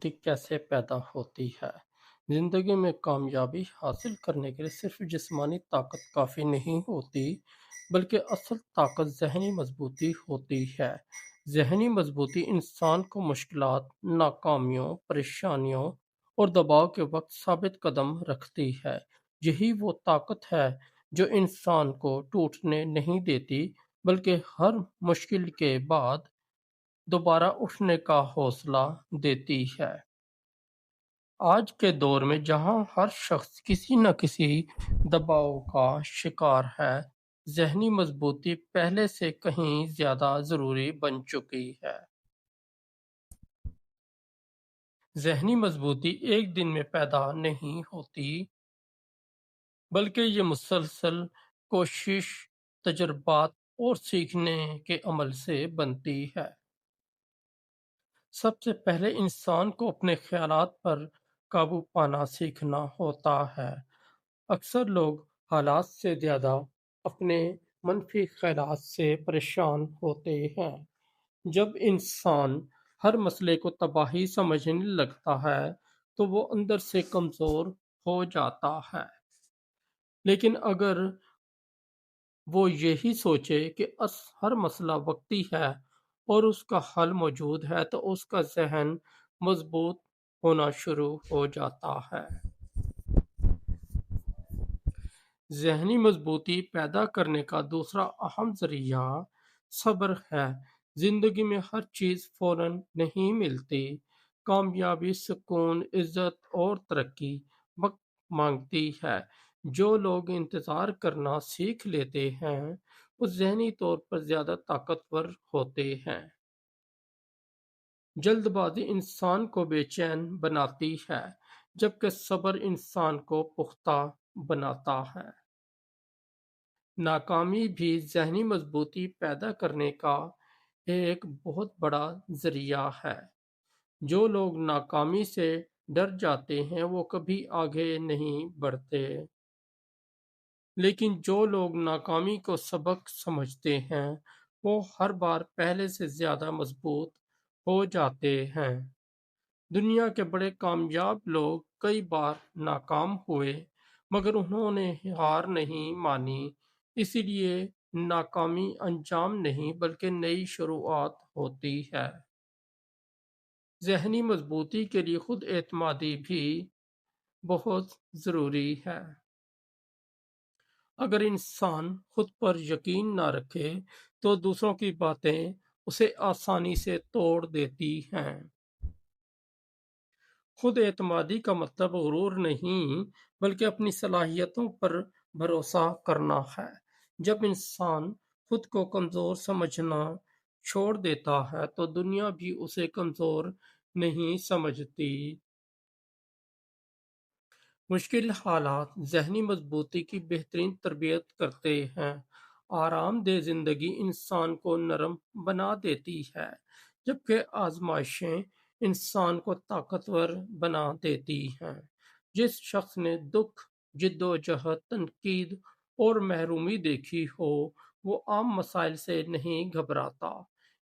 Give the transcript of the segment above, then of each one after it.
मजबूती कैसे पैदा होती है? ज़िंदगी में कामयाबी हासिल करने के लिए सिर्फ जिस्मानी ताकत काफ़ी नहीं होती, बल्कि असल ताकत ज़हनी मजबूती होती है। ज़हनी मजबूती इंसान को मुश्किलात, नाकामियों, परेशानियों और दबाव के वक्त साबित कदम रखती है। यही वो ताकत है जो इंसान को टूटने नहीं देती, बल्कि हर मुश्किल के बाद दोबारा उठने का हौसला देती है। आज के दौर में जहां हर शख्स किसी न किसी दबाव का शिकार है, ज़हनी मजबूती पहले से कहीं ज़्यादा ज़रूरी बन चुकी है। ज़हनी मजबूती एक दिन में पैदा नहीं होती, बल्कि ये मुसलसल कोशिश, तजुर्बात और सीखने के अमल से बनती है। सबसे पहले इंसान को अपने ख्यालात पर काबू पाना सीखना होता है। अक्सर लोग हालात से ज़्यादा अपने मनफी ख्यालात से परेशान होते हैं। जब इंसान हर मसले को तबाही समझने लगता है, तो वो अंदर से कमज़ोर हो जाता है। लेकिन अगर वो यही सोचे कि हर मसला वक्ती है और उसका हल मौजूद है, तो उसका जहन मजबूत होना शुरू हो जाता है। जहनी मजबूती पैदा करने का दूसरा अहम जरिया सब्र है। जिंदगी में हर चीज फौरन नहीं मिलती। कामयाबी, सुकून, इज्जत और तरक्की वक्त मांगती है। जो लोग इंतजार करना सीख लेते हैं, वो जहनी तौर पर ज्यादा ताकतवर होते हैं। जल्दबाजी इंसान को बेचैन बनाती है, जबकि सब्र इंसान को पुख्ता बनाता है। नाकामी भी ज़हनी मजबूती पैदा करने का एक बहुत बड़ा ज़रिया है। जो लोग नाकामी से डर जाते हैं, वो कभी आगे नहीं बढ़ते। लेकिन जो लोग नाकामी को सबक समझते हैं, वो हर बार पहले से ज़्यादा मजबूत हो जाते हैं। दुनिया के बड़े कामयाब लोग कई बार नाकाम हुए, मगर उन्होंने हार नहीं मानी। इसीलिए नाकामी अंजाम नहीं, बल्कि नई शुरुआत होती है। ज़हनी मजबूती के लिए खुद एतमादी भी बहुत ज़रूरी है। अगर इंसान खुद पर यकीन ना रखे, तो दूसरों की बातें उसे आसानी से तोड़ देती हैं। खुद एतमादी का मतलब गुरूर नहीं, बल्कि अपनी सलाहियतों पर भरोसा करना है। जब इंसान खुद को कमजोर समझना छोड़ देता है, तो दुनिया भी उसे कमजोर नहीं समझती। मुश्किल हालात जहनी मजबूती की बेहतरीन तरबियत करते हैं। आरामदेह जिंदगी इंसान को नरम बना देती है, जबकि आजमाइशें इंसान को ताकतवर बना देती हैं। जिस शख्स ने दुख, जिद्दोजहद, तनकीद और महरूमी देखी हो, वो आम मसाइल से नहीं घबराता।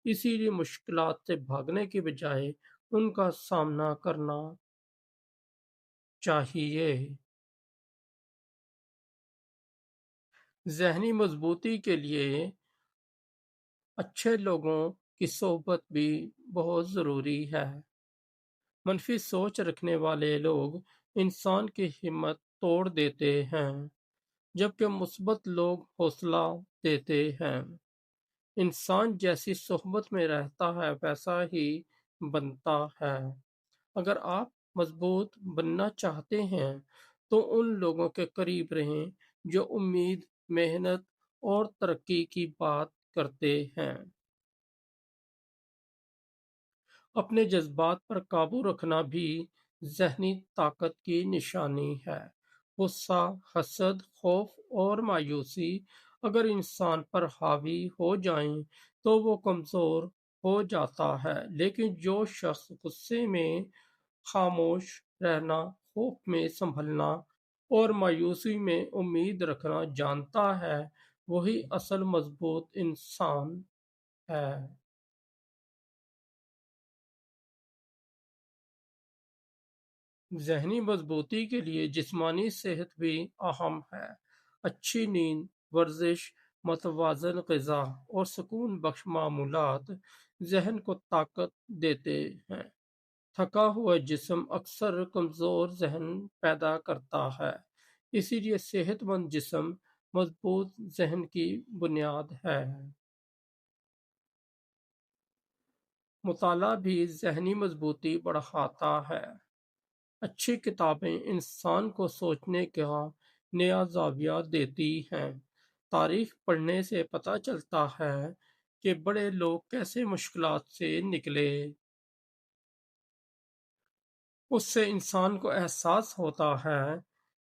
इसीलिए मुश्किलात से भागने की बजाय उनका सामना करना चाहिए। ज़हनी मजबूती के लिए अच्छे लोगों की सोबत भी बहुत ज़रूरी है। मनफी सोच रखने वाले लोग इंसान की हिम्मत तोड़ देते हैं, जबकि मुस्बत लोग हौसला देते हैं। इंसान जैसी सोहबत में रहता है, वैसा ही बनता है। अगर आप मजबूत बनना चाहते हैं, तो उन लोगों के करीब रहें जो उम्मीद, मेहनत और तरक्की की बात करते हैं। अपने जज्बात पर काबू रखना भी जहनी ताकत की निशानी है। गुस्सा, हसद, खौफ और मायूसी अगर इंसान पर हावी हो जाएं, तो वो कमज़ोर हो जाता है। लेकिन जो शख्स गुस्से में खामोश रहना, खौफ में संभलना और मायूसी में उम्मीद रखना जानता है, वही असल मजबूत इंसान है। ذہنی مضبوطی کے لیے جسمانی صحت بھی اہم ہے۔ اچھی نیند، ورزش، متوازن غذا اور سکون بخش معمولات ذہن کو طاقت دیتے ہیں۔ تھکا ہوا جسم اکثر کمزور ذہن پیدا کرتا ہے، اسی لیے صحت مند جسم مضبوط ذہن کی بنیاد ہے۔ مطالعہ بھی ذہنی مضبوطی بڑھاتا ہے۔ اچھی کتابیں انسان کو سوچنے کا نیا زاویہ دیتی ہیں۔ تاریخ پڑھنے سے پتہ چلتا ہے کہ بڑے لوگ کیسے مشکلات سے نکلے۔ اس سے انسان کو احساس ہوتا ہے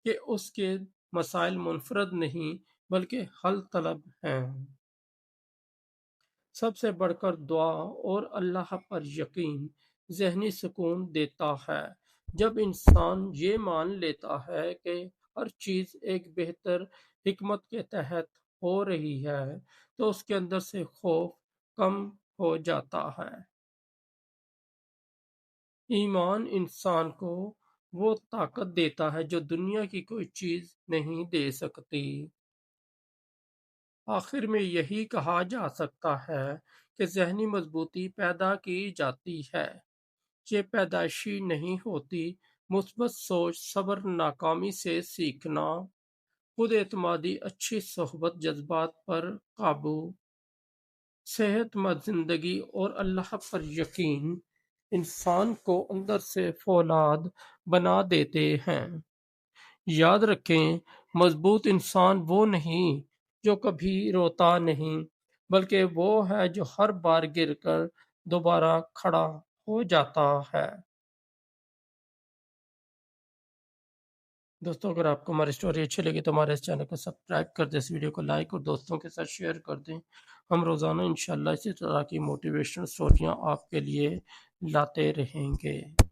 کہ اس کے مسائل منفرد نہیں بلکہ حل طلب ہیں۔ سب سے بڑھ کر دعا اور اللہ پر یقین ذہنی سکون دیتا ہے۔ جب انسان یہ مان لیتا ہے کہ ہر چیز ایک بہتر حکمت کے تحت ہو رہی ہے تو اس کے اندر سے خوف کم ہو جاتا ہے۔ ایمان انسان کو وہ طاقت دیتا ہے جو دنیا کی کوئی چیز نہیں دے سکتی۔ آخر میں یہی کہا جا سکتا ہے کہ ذہنی مضبوطی پیدا کی جاتی ہے، یہ پیدائشی نہیں ہوتی۔ مثبت سوچ، صبر، ناکامی سے سیکھنا، خود اعتمادی، اچھی صحبت، جذبات پر قابو، صحت مند زندگی اور اللہ پر یقین انسان کو اندر سے فولاد بنا دیتے ہیں۔ یاد رکھیں، مضبوط انسان وہ نہیں جو کبھی روتا نہیں، بلکہ وہ ہے جو ہر بار گر کر دوبارہ کھڑا ہو جاتا ہے۔ دوستوں، اگر آپ کو ہماری اسٹوری اچھی لگی تو ہمارے اس چینل کو سبسکرائب کر دیں، اس ویڈیو کو لائک اور دوستوں کے ساتھ شیئر کر دیں۔ ہم روزانہ انشاءاللہ اسی طرح کی موٹیویشنل اسٹوریاں آپ کے لیے لاتے رہیں گے۔